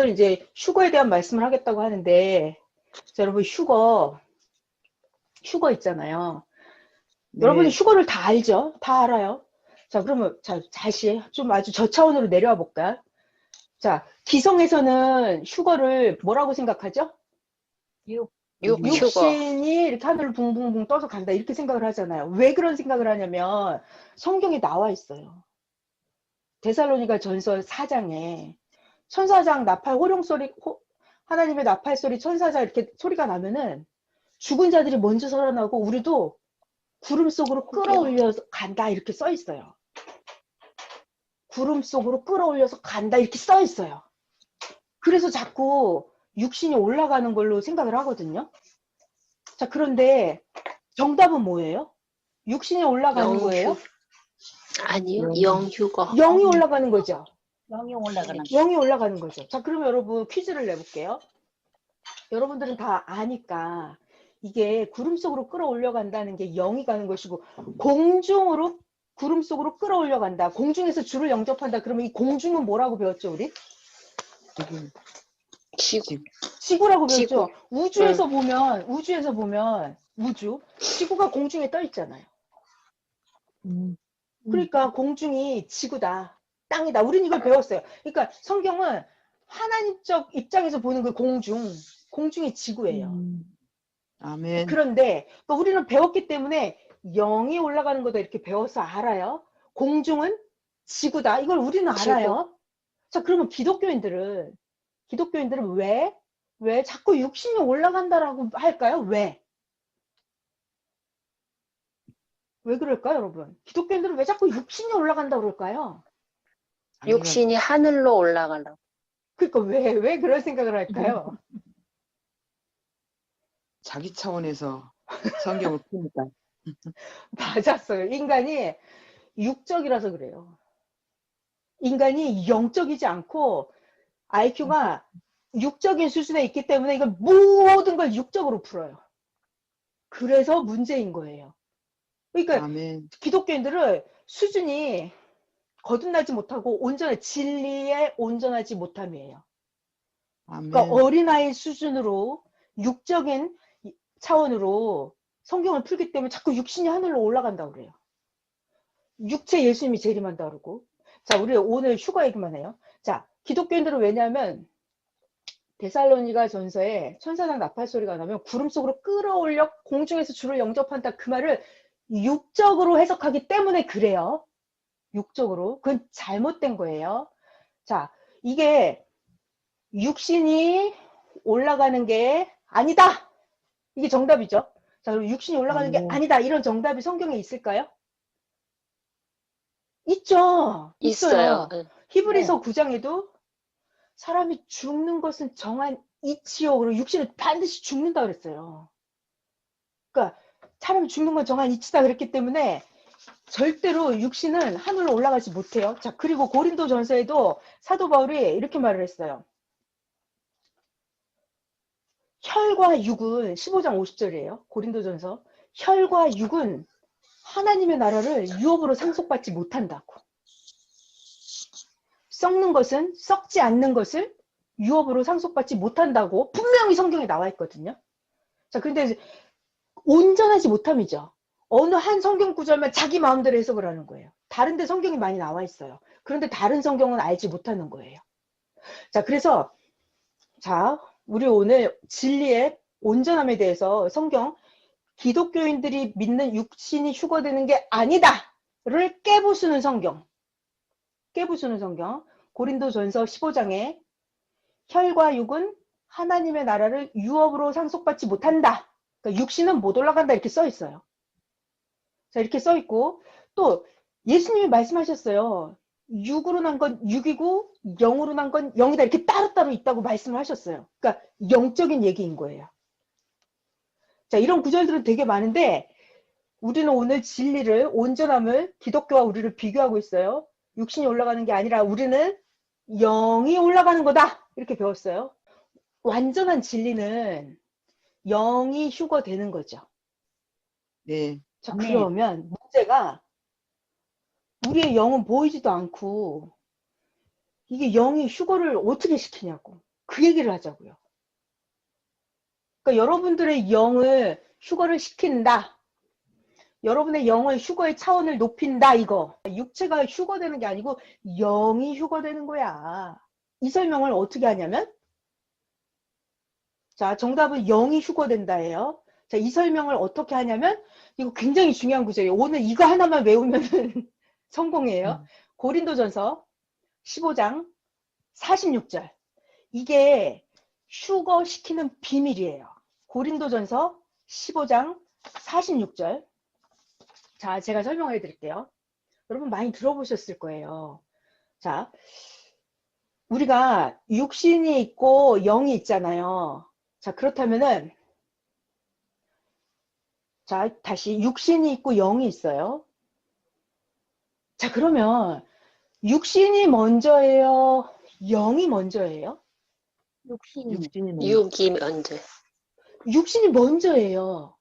오늘 이제 휴거에 대한 말씀을 하겠다고 하는데, 자, 여러분 휴거 있잖아요. 여러분이 네. 휴거를 다 알죠? 다 알아요. 자, 그러면 자, 다시 좀 아주 저차원으로 내려와 볼까요? 자, 기성에서는 휴거를 뭐라고 생각하죠? 육휴거. 육신이 이렇게 하늘을 붕붕붕 떠서 간다 이렇게 생각을 하잖아요. 왜 그런 생각을 하냐면 성경에 나와 있어요. 데살로니가 전서 4장에 천사장 나팔 호령 소리, 하나님의 나팔 소리, 천사장 이렇게 소리가 나면은 죽은 자들이 먼저 살아나고 우리도 구름 속으로 끌어올려서 간다 이렇게 써 있어요. 구름 속으로 끌어올려서 간다 이렇게 써 있어요. 그래서 자꾸 육신이 올라가는 걸로 생각을 하거든요. 자, 그런데 정답은 뭐예요? 육신이 올라가는 거예요? 아니요, 영휴거. 영이 올라가는 거죠. 영이 올라가는 영이 올라가는 거죠. 자, 그러면 여러분 퀴즈를 내볼게요. 여러분들은 다 아니까 이게 구름 속으로 끌어올려 간다는 게 영이 가는 것이고 공중으로 구름 속으로 끌어올려 간다. 공중에서 주를 영접한다. 그러면 이 공중은 뭐라고 배웠죠, 우리? 지구. 지구라고 배웠죠. 지구. 우주에서 보면 우주, 지구가 공중에 떠 있잖아요. 그러니까 공중이 지구다, 땅이다. 우리는 이걸 배웠어요. 그러니까 성경은 하나님적 입장에서 보는 그 공중이 지구예요. 아멘. 그런데 또 우리는 배웠기 때문에 영이 올라가는 거다 이렇게 배워서 알아요. 공중은 지구다. 이걸 우리는 지구. 알아요. 자, 그러면 기독교인들은 왜 자꾸 육신이 올라간다라고 할까요? 왜 그럴까요, 여러분? 기독교인들은 왜 자꾸 육신이 올라간다고 그럴까요? 육신이 하늘로 올라가려고. 그러니까 왜 그런 생각을 할까요? 자기 차원에서 성경을 푸니까. 맞았어요. 인간이 육적이라서 그래요. 인간이 영적이지 않고 IQ가 육적인 수준에 있기 때문에 이걸 모든 걸 육적으로 풀어요. 그래서 문제인 거예요. 그러니까 아멘. 기독교인들은 수준이 거듭나지 못하고 진리에 온전하지 못함이에요. 아멘. 그러니까 어린아이 수준으로 육적인 차원으로 성경을 풀기 때문에 자꾸 육신이 하늘로 올라간다고 그래요. 육체 예수님이 재림한다 그러고. 자, 우리 오늘 휴거 얘기만 해요. 자, 기독교인들은 왜냐하면 데살로니가 전서에 천사장 나팔 소리가 나면 구름 속으로 끌어올려 공중에서 주를 영접한다 그 말을 육적으로 해석하기 때문에 그래요. 육적으로. 그건 잘못된 거예요. 자, 이게 육신이 올라가는 게 아니다. 이게 정답이죠. 자, 그럼 육신이 올라가는 게 아니다. 이런 정답이 성경에 있을까요? 있죠. 있어요. 히브리서 9장에도 사람이 죽는 것은 정한 이치요. 그리고 육신은 반드시 죽는다 그랬어요. 그러니까 사람이 죽는 건 정한 이치다 그랬기 때문에 절대로 육신은 하늘로 올라가지 못해요. 자, 그리고 고린도 전서에도 사도 바울이 이렇게 말을 했어요. 혈과 육은 15장 50절이에요. 고린도 전서. 혈과 육은 하나님의 나라를 유업으로 상속받지 못한다고. 썩는 것은 썩지 않는 것을 유업으로 상속받지 못한다고 분명히 성경에 나와 있거든요. 자, 그런데 온전하지 못함이죠. 어느 한 성경 구절만 자기 마음대로 해석을 하는 거예요. 다른데 성경이 많이 나와 있어요. 그런데 다른 성경은 알지 못하는 거예요. 자, 그래서 자, 우리 오늘 진리의 온전함에 대해서 성경 기독교인들이 믿는 육신이 휴거되는 게 아니다를 깨부수는 성경. 고린도전서 15장에 혈과 육은 하나님의 나라를 유업으로 상속받지 못한다. 그러니까 육신은 못 올라간다 이렇게 써 있어요. 자, 이렇게 써 있고 또 예수님이 말씀하셨어요. 육으로 난 건 육이고 영으로 난 건 영이다 이렇게 따로따로 있다고 말씀을 하셨어요. 그러니까 영적인 얘기인 거예요. 자, 이런 구절들은 되게 많은데 우리는 오늘 진리를 온전함을 기독교와 우리를 비교하고 있어요. 육신이 올라가는 게 아니라 우리는 영이 올라가는 거다 이렇게 배웠어요. 완전한 진리는 영이 휴거되는 거죠. 네. 자, 그러면 문제가 우리의 영은 보이지도 않고 이게 영이 휴거를 어떻게 시키냐고. 그 얘기를 하자고요. 그러니까 여러분들의 영을 휴거를 시킨다. 여러분의 영을 휴거의 차원을 높인다 이거. 육체가 휴거되는 게 아니고 영이 휴거되는 거야. 이 설명을 어떻게 하냐면 자, 정답은 영이 휴거된다예요. 자, 이 설명을 어떻게 하냐면 이거 굉장히 중요한 구절이에요. 오늘 이거 하나만 외우면 성공이에요. 고린도전서 15장 46절. 이게 휴거시키는 비밀이에요. 고린도전서 15장 46절. 자, 제가 설명해 드릴게요. 여러분 많이 들어보셨을 거예요. 자, 우리가 육신이 있고 영이 있잖아요. 자, 그렇다면은 자, 다시 육신이 있고 영이 있어요. 자, 그러면 육신이 먼저예요? 영이 먼저예요? 육신이 먼저. 육이 먼저. 육신이 먼저예요.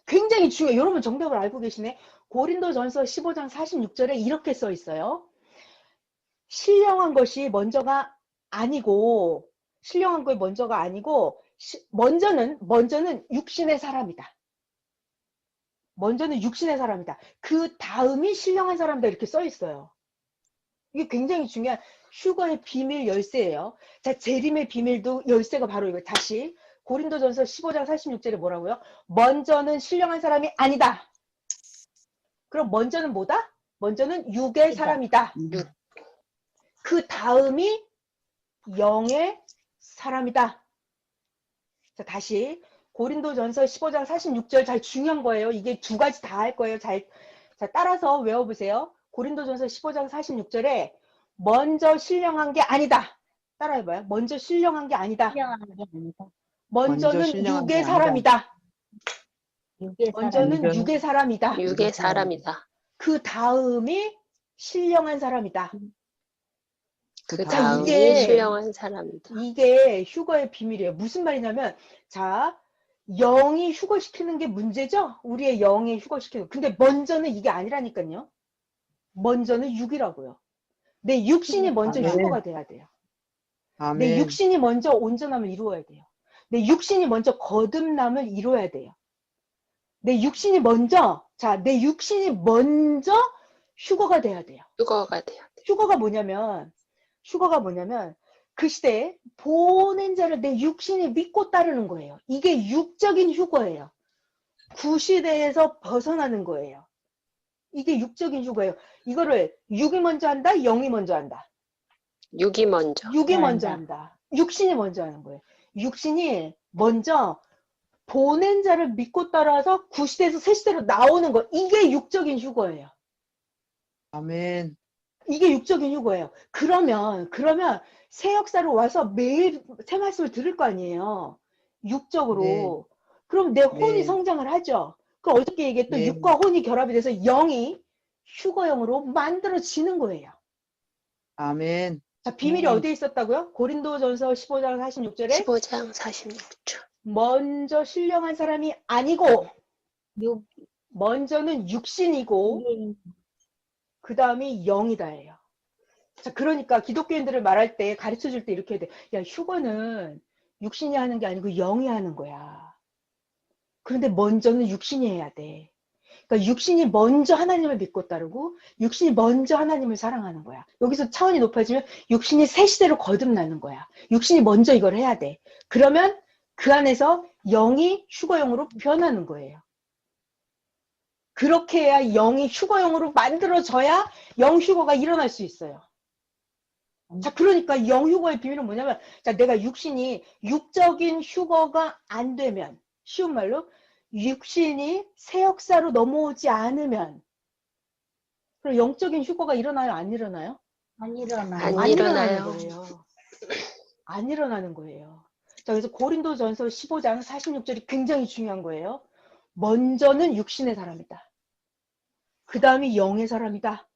굉장히 중요해요. 여러분 정답을 알고 계시네. 고린도전서 15장 46절에 이렇게 써 있어요. 신령한 것이 먼저가 아니고 신령한 것이 먼저가 아니고 먼저는 육신의 사람이다. 먼저는 육신의 사람이다. 그 다음이 신령한 사람이다 이렇게 써 있어요. 이게 굉장히 중요한 휴거의 비밀 열쇠예요. 자, 재림의 비밀도 열쇠가 바로 이거. 다시 고린도전서 15장 46절에 뭐라고요? 먼저는 신령한 사람이 아니다. 그럼 먼저는 뭐다? 먼저는 육의 사람이다. 그 다음이 영의 사람이다. 자, 다시 고린도전서 15장 46절 잘 중요한 거예요. 이게 두 가지 다 할 거예요. 자, 따라서 외워보세요. 고린도전서 15장 46절에 먼저 신령한 게 아니다. 따라해봐요. 먼저 신령한 게 아니다. 먼저는 신령한 육의 게 사람이다. 육의 먼저는 사람이다. 육의 사람이다. 육의 사람이다. 그 다음이 신령한 사람이다. 그 자, 다음이 이게- 신령한 사람이다. 이게 휴거의 비밀이에요. 무슨 말이냐면 자, 영이 휴거시키는 게 문제죠? 우리의 영이 휴거시키는. 근데 먼저는 이게 아니라니까요. 먼저는 육이라고요. 내 육신이 먼저 아멘. 휴거가 돼야 돼요. 내 아멘. 육신이 먼저 온전함을 이루어야 돼요. 내 육신이 먼저 거듭남을 이루어야 돼요. 내 육신이 먼저 휴거가 돼야 돼요. 휴거가 돼야 돼. 휴거가 뭐냐면 그 시대에 보낸 자를 내 육신이 믿고 따르는 거예요. 이게 육적인 휴거예요. 구시대에서 벗어나는 거예요. 이게 육적인 휴거예요. 이거를 육이 먼저 한다, 영이 먼저 한다. 육이 먼저. 육이 먼저 한다. 육신이 먼저 하는 거예요. 육신이 먼저 보낸 자를 믿고 따라서 구시대에서 새시대로 나오는 거. 이게 육적인 휴거예요. 아멘. 이게 육적인 휴거예요. 그러면 새 역사로 와서 매일 새 말씀을 들을 거 아니에요. 육적으로. 네. 그럼 내 혼이 네. 성장을 하죠. 그럼 어떻게 얘기했던 네. 육과 혼이 결합이 돼서 영이 휴거형으로 만들어지는 거예요. 아멘. 자, 비밀이 어디에 있었다고요? 고린도전서 15장 46절에 15장 46절. 먼저 신령한 사람이 아니고 육 먼저는 육신이고 그 다음이 영이다예요. 자, 그러니까 기독교인들을 말할 때 가르쳐 줄 때 이렇게 해야 돼. 야, 휴거는 육신이 하는 게 아니고 영이 하는 거야. 그런데 먼저는 육신이 해야 돼. 그러니까 육신이 먼저 하나님을 믿고 따르고 육신이 먼저 하나님을 사랑하는 거야. 여기서 차원이 높아지면 육신이 새 시대로 거듭나는 거야. 육신이 먼저 이걸 해야 돼. 그러면 그 안에서 영이 휴거형으로 변하는 거예요. 그렇게 해야 영이 휴거형으로 만들어져야 영휴거가 일어날 수 있어요. 자, 그러니까 영휴거의 비밀은 뭐냐면, 자, 내가 육신이 육적인 휴거가 안 되면, 쉬운 말로, 육신이 새 역사로 넘어오지 않으면, 그럼 영적인 휴거가 일어나요? 안 일어나요? 안 일어나. 안 일어나요. 거예요. 안 일어나는 거예요. 자, 그래서 고린도전서 15장 46절이 굉장히 중요한 거예요. 먼저는 육신의 사람이다. 그 다음이 영의 사람이다.